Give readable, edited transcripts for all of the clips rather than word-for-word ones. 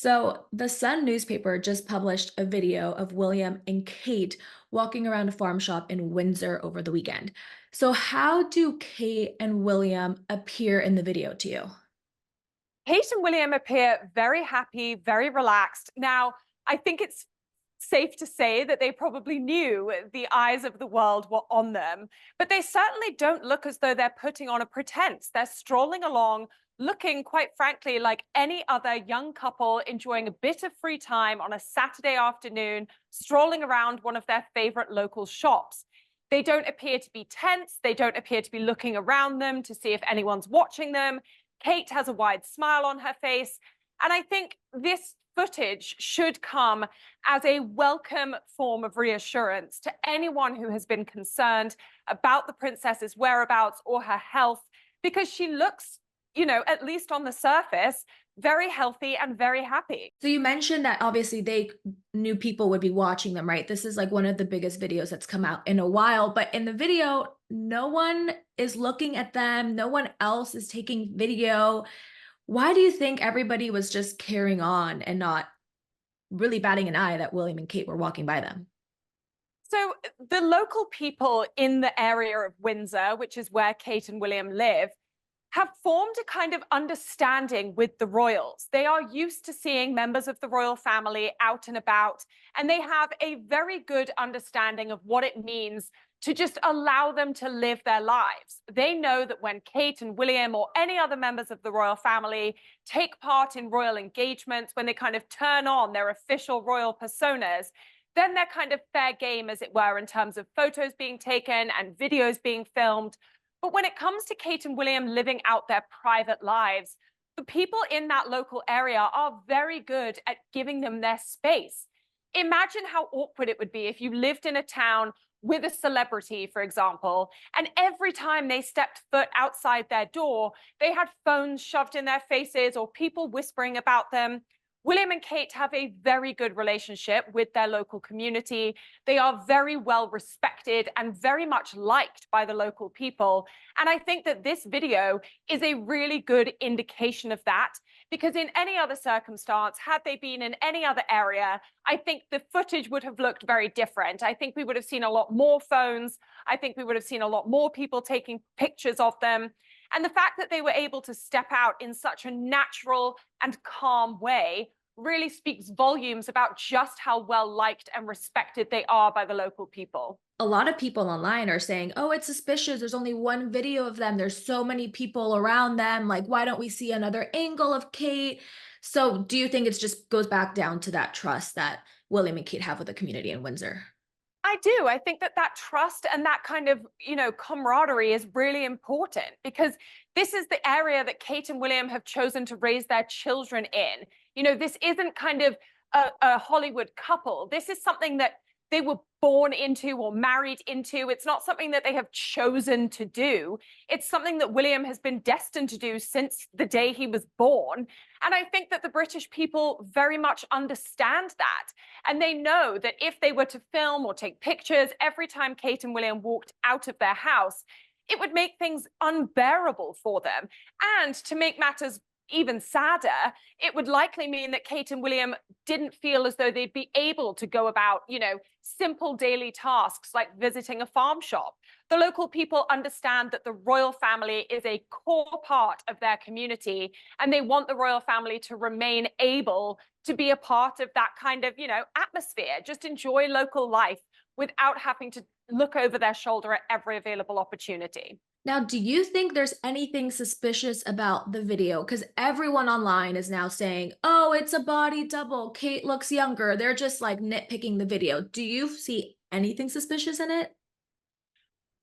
So, the Sun newspaper just published a video of William and Kate walking around a farm shop in Windsor over the weekend. So, how do Kate and William appear in the video to you? Kate and William appear very happy, very relaxed. Now, I think it's safe to say that they probably knew the eyes of the world were on them, but they certainly don't look as though they're putting on a pretense. They're strolling along, looking, quite frankly, like any other young couple enjoying a bit of free time on a Saturday afternoon, strolling around one of their favorite local shops. They don't appear to be tense. They don't appear to be looking around them to see if anyone's watching them. Kate has a wide smile on her face. And I think this footage should come as a welcome form of reassurance to anyone who has been concerned about the princess's whereabouts or her health, because she looks, at least on the surface, very healthy and very happy. So, you mentioned that obviously they knew people would be watching them, right? This is like one of the biggest videos that's come out in a while, but in the video, no one is looking at them, no one else is taking video. Why do you think everybody was just carrying on and not really batting an eye that William and Kate were walking by them? So the local people in the area of Windsor, which is where Kate and William live, have formed a kind of understanding with the royals. They are used to seeing members of the royal family out and about, and they have a very good understanding of what it means to just allow them to live their lives. They know that when Kate and William or any other members of the royal family take part in royal engagements, when they kind of turn on their official royal personas, then they're kind of fair game, as it were, in terms of photos being taken and videos being filmed. But when it comes to Kate and William living out their private lives, the people in that local area are very good at giving them their space. Imagine how awkward it would be if you lived in a town with a celebrity, for example, and every time they stepped foot outside their door, they had phones shoved in their faces or people whispering about them. William and Kate have a very good relationship with their local community. They are very well respected and very much liked by the local people. And I think that this video is a really good indication of that, because in any other circumstance, had they been in any other area, I think the footage would have looked very different. I think we would have seen a lot more phones. I think we would have seen a lot more people taking pictures of them. And the fact that they were able to step out in such a natural and calm way really speaks volumes about just how well liked and respected they are by the local people. A lot of people online are saying, oh, it's suspicious. There's only one video of them. There's so many people around them. Like, why don't we see another angle of Kate? So, do you think it just goes back down to that trust that William and Kate have with the community in Windsor? I do. I think that that trust and that kind of, camaraderie is really important, because this is the area that Kate and William have chosen to raise their children in. This isn't kind of a Hollywood couple. This is something that they were born into or married into. It's not something that they have chosen to do. It's something that William has been destined to do since the day he was born. And I think that the British people very much understand that. And they know that if they were to film or take pictures every time Kate and William walked out of their house, it would make things unbearable for them. And to make matters even sadder, it would likely mean that Kate and William didn't feel as though they'd be able to go about, simple daily tasks like visiting a farm shop. The local people understand that the royal family is a core part of their community, and they want the royal family to remain able to be a part of that kind of, atmosphere, just enjoy local life without having to look over their shoulder at every available opportunity. Now, do you think there's anything suspicious about the video? Because everyone online is now saying, oh, it's a body double. Kate looks younger. They're just like nitpicking the video. Do you see anything suspicious in it?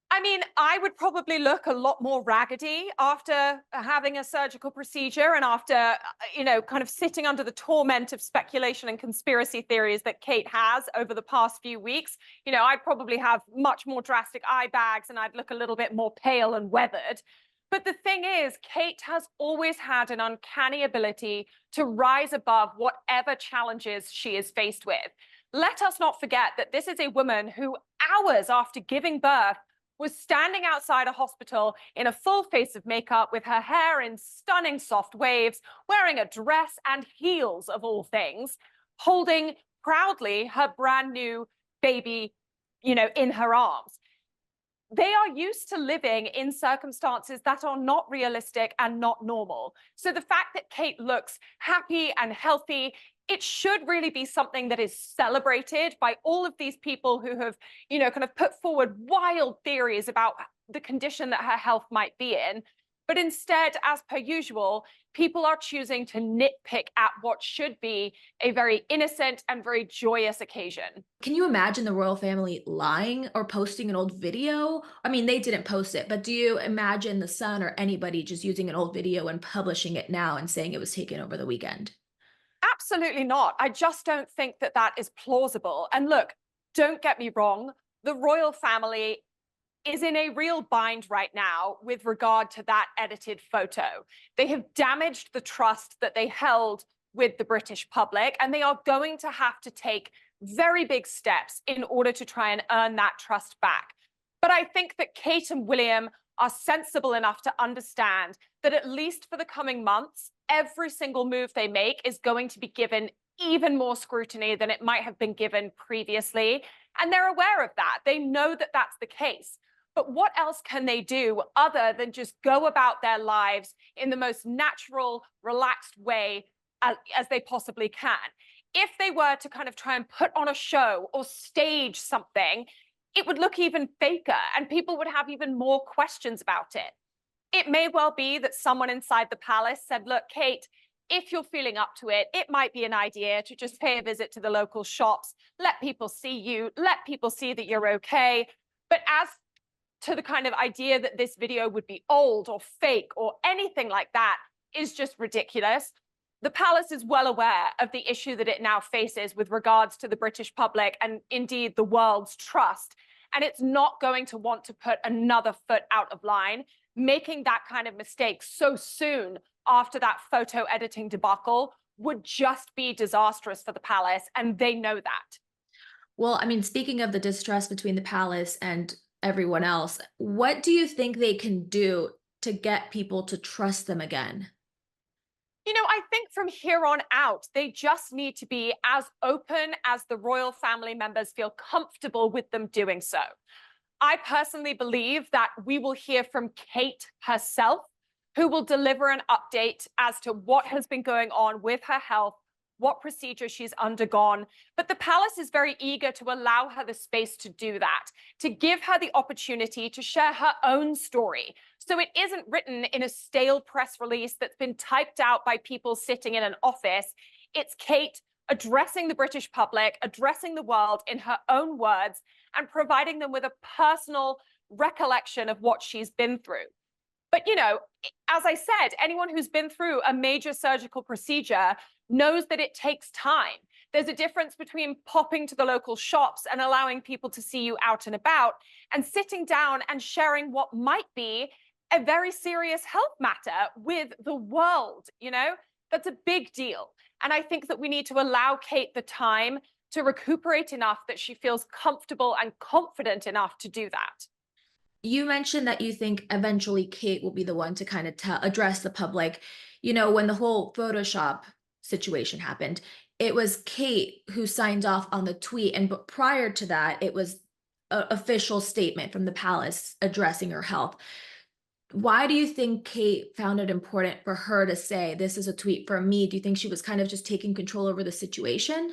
I mean, I would probably look a lot more raggedy after having a surgical procedure and after, kind of sitting under the torment of speculation and conspiracy theories that Kate has over the past few weeks. I'd probably have much more drastic eye bags and I'd look a little bit more pale and weathered. But the thing is, Kate has always had an uncanny ability to rise above whatever challenges she is faced with. Let us not forget that this is a woman who, hours after giving birth, was standing outside a hospital in a full face of makeup with her hair in stunning soft waves, wearing a dress and heels of all things, holding proudly her brand new baby, in her arms. They are used to living in circumstances that are not realistic and not normal. So the fact that Kate looks happy and healthy, it should really be something that is celebrated by all of these people who have, kind of put forward wild theories about the condition that her health might be in. But instead, as per usual, people are choosing to nitpick at what should be a very innocent and very joyous occasion. Can you imagine the royal family lying or posting an old video? I mean, they didn't post it, but do you imagine the Sun or anybody just using an old video and publishing it now and saying it was taken over the weekend? Absolutely not. I just don't think that that is plausible. And look, don't get me wrong, the royal family is in a real bind right now with regard to that edited photo. They have damaged the trust that they held with the British public, and they are going to have to take very big steps in order to try and earn that trust back. But I think that Kate and William are sensible enough to understand that at least for the coming months, every single move they make is going to be given even more scrutiny than it might have been given previously. And they're aware of that. They know that that's the case. But what else can they do other than just go about their lives in the most natural, relaxed way as they possibly can? If they were to kind of try and put on a show or stage something, it would look even faker and people would have even more questions about it. It may well be that someone inside the palace said, look, Kate, if you're feeling up to it, it might be an idea to just pay a visit to the local shops, let people see you, let people see that you're okay. But as to the kind of idea that this video would be old or fake or anything like that is just ridiculous. The palace is well aware of the issue that it now faces with regards to the British public and indeed the world's trust. And it's not going to want to put another foot out of line. Making that kind of mistake so soon after that photo editing debacle would just be disastrous for the palace, and they know that. Well, I mean, speaking of the distrust between the palace and everyone else, what do you think they can do to get people to trust them again? I think from here on out, they just need to be as open as the royal family members feel comfortable with them doing so. I personally believe that we will hear from Kate herself, who will deliver an update as to what has been going on with her health, what procedure she's undergone. But the palace is very eager to allow her the space to do that, to give her the opportunity to share her own story. So it isn't written in a stale press release that's been typed out by people sitting in an office. It's Kate addressing the British public, addressing the world in her own words, and providing them with a personal recollection of what she's been through. But, as I said, anyone who's been through a major surgical procedure knows that it takes time. There's a difference between popping to the local shops and allowing people to see you out and about and sitting down and sharing what might be a very serious health matter with the world. That's a big deal. And I think that we need to allow Kate the time to recuperate enough that she feels comfortable and confident enough to do that. You mentioned that you think eventually Kate will be the one to kind of address the public. When the whole Photoshop situation happened, it was Kate who signed off on the tweet. And but prior to that, it was an official statement from the palace addressing her health. Why do you think Kate found it important for her to say, this is a tweet from me? Do you think she was kind of just taking control over the situation?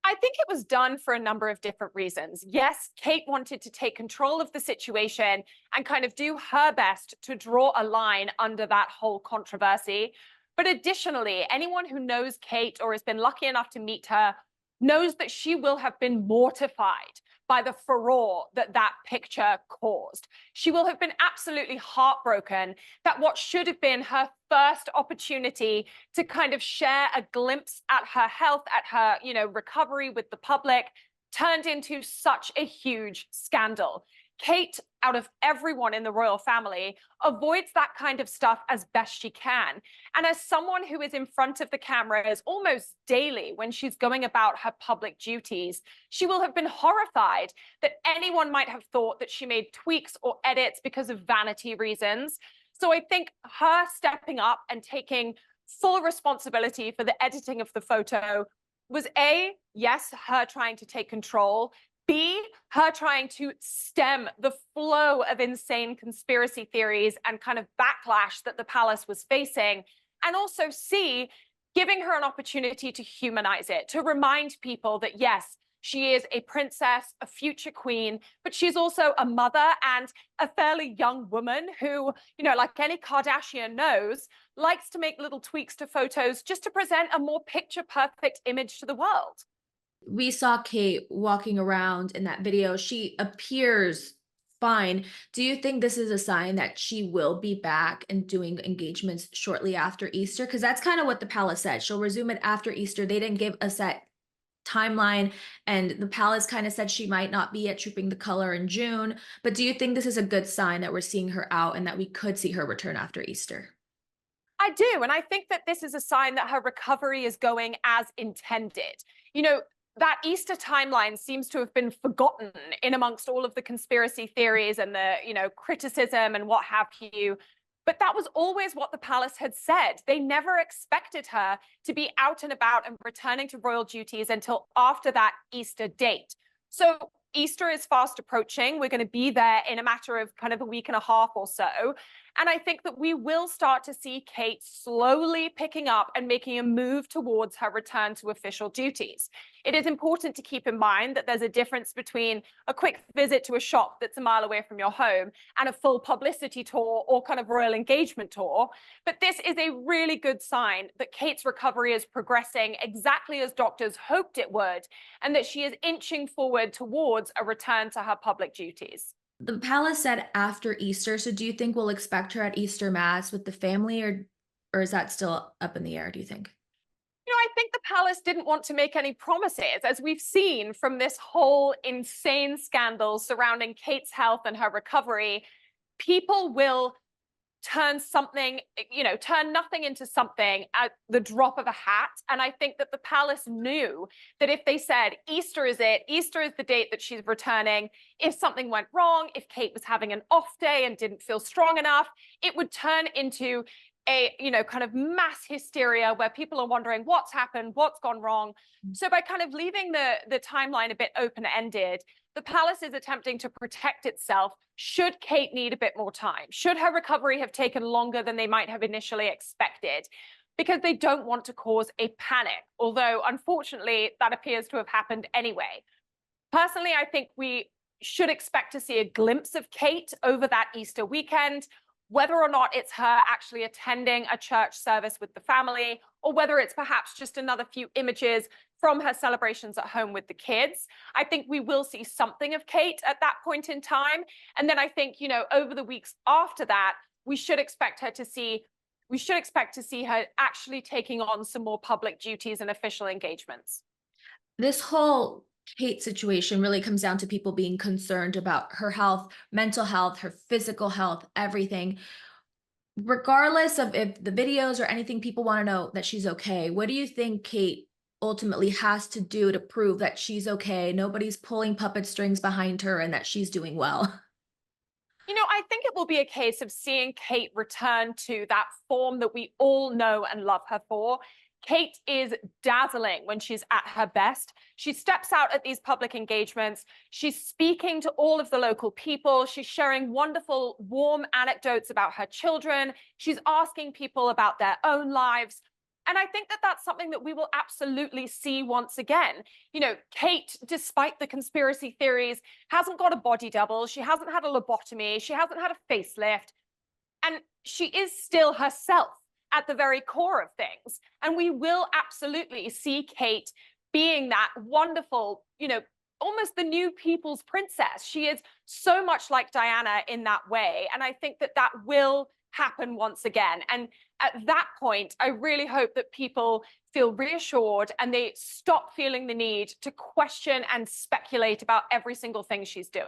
I think it was done for a number of different reasons. Yes, Kate wanted to take control of the situation and kind of do her best to draw a line under that whole controversy. But additionally, anyone who knows Kate or has been lucky enough to meet her knows that she will have been mortified by the furore that that picture caused. She will have been absolutely heartbroken that what should have been her first opportunity to kind of share a glimpse at her health, at her, recovery with the public, turned into such a huge scandal. Kate, out of everyone in the royal family, avoids that kind of stuff as best she can. And as someone who is in front of the cameras almost daily when she's going about her public duties, she will have been horrified that anyone might have thought that she made tweaks or edits because of vanity reasons. So I think her stepping up and taking full responsibility for the editing of the photo was A, yes, her trying to take control, B, her trying to stem the flow of insane conspiracy theories and kind of backlash that the palace was facing. And also C, giving her an opportunity to humanize it, to remind people that, yes, she is a princess, a future queen, but she's also a mother and a fairly young woman who, like any Kardashian knows, likes to make little tweaks to photos just to present a more picture perfect image to the world. We saw Kate walking around in that video. She appears fine. Do you think this is a sign that she will be back and doing engagements shortly after Easter? Because that's kind of what the palace said. She'll resume it after Easter. They didn't give a set timeline, and the palace kind of said she might not be at Trooping the Color in June. But do you think this is a good sign that we're seeing her out and that we could see her return after Easter? I do. And I think that this is a sign that her recovery is going as intended. That Easter timeline seems to have been forgotten in amongst all of the conspiracy theories and the, criticism and what have you. But that was always what the palace had said. They never expected her to be out and about and returning to royal duties until after that Easter date. So Easter is fast approaching. We're going to be there in a matter of kind of a week and a half or so. And I think that we will start to see Kate slowly picking up and making a move towards her return to official duties. It is important to keep in mind that there's a difference between a quick visit to a shop that's a mile away from your home and a full publicity tour or kind of royal engagement tour. But this is a really good sign that Kate's recovery is progressing exactly as doctors hoped it would, and that she is inching forward towards a return to her public duties. The palace said after Easter, so do you think we'll expect her at Easter Mass with the family, or is that still up in the air, do you think? I think the palace didn't want to make any promises, as we've seen from this whole insane scandal surrounding Kate's health and her recovery. People will turn nothing into something at the drop of a hat. And I think that the palace knew that if they said Easter is it, Easter is the date that she's returning, if something went wrong, if Kate was having an off day and didn't feel strong enough, it would turn into a kind of mass hysteria where people are wondering what's happened, what's gone wrong. So by kind of leaving the timeline a bit open-ended, the palace is attempting to protect itself should Kate need a bit more time, should her recovery have taken longer than they might have initially expected, because they don't want to cause a panic, although unfortunately that appears to have happened anyway. Personally, I think we should expect to see a glimpse of Kate over that Easter weekend, whether or not it's her actually attending a church service with the family, or whether it's perhaps just another few images from her celebrations at home with the kids. I think we will see something of Kate at that point in time. And then I think, over the weeks after that, we should expect to see her actually taking on some more public duties and official engagements. This whole Kate situation really comes down to people being concerned about her health, mental health, her physical health, everything. Regardless of if the videos or anything, people want to know that she's okay. What do you think Kate ultimately has to do to prove that she's okay, nobody's pulling puppet strings behind her, and that she's doing well? I think it will be a case of seeing Kate return to that form that we all know and love her for. Kate is dazzling when she's at her best. She steps out at these public engagements. She's speaking to all of the local people. She's sharing wonderful, warm anecdotes about her children. She's asking people about their own lives. And I think that that's something that we will absolutely see once again. Kate, despite the conspiracy theories, hasn't got a body double. She hasn't had a lobotomy. She hasn't had a facelift. And she is still herself at the very core of things. And we will absolutely see Kate being that wonderful, almost the new people's princess. She is so much like Diana in that way. And I think that that will happen once again. And at that point, I really hope that people feel reassured and they stop feeling the need to question and speculate about every single thing she's doing.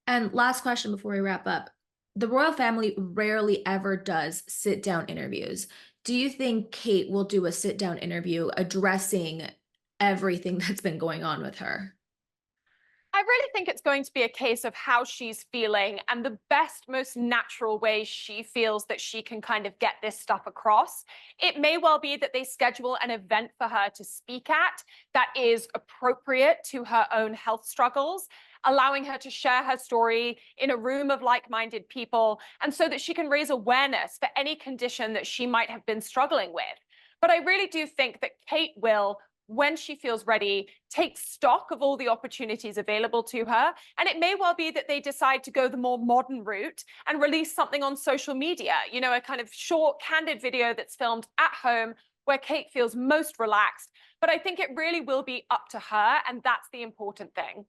And last question before we wrap up. The royal family rarely ever does sit down interviews. Do you think Kate will do a sit down interview addressing everything that's been going on with her? I really think it's going to be a case of how she's feeling and the best, most natural way she feels that she can kind of get this stuff across. It may well be that they schedule an event for her to speak at that is appropriate to her own health struggles, allowing her to share her story in a room of like minded people, and so that she can raise awareness for any condition that she might have been struggling with. But I really do think that Kate will, when she feels ready, take stock of all the opportunities available to her. And it may well be that they decide to go the more modern route and release something on social media, a kind of short, candid video that's filmed at home where Kate feels most relaxed. But I think it really will be up to her. And that's the important thing.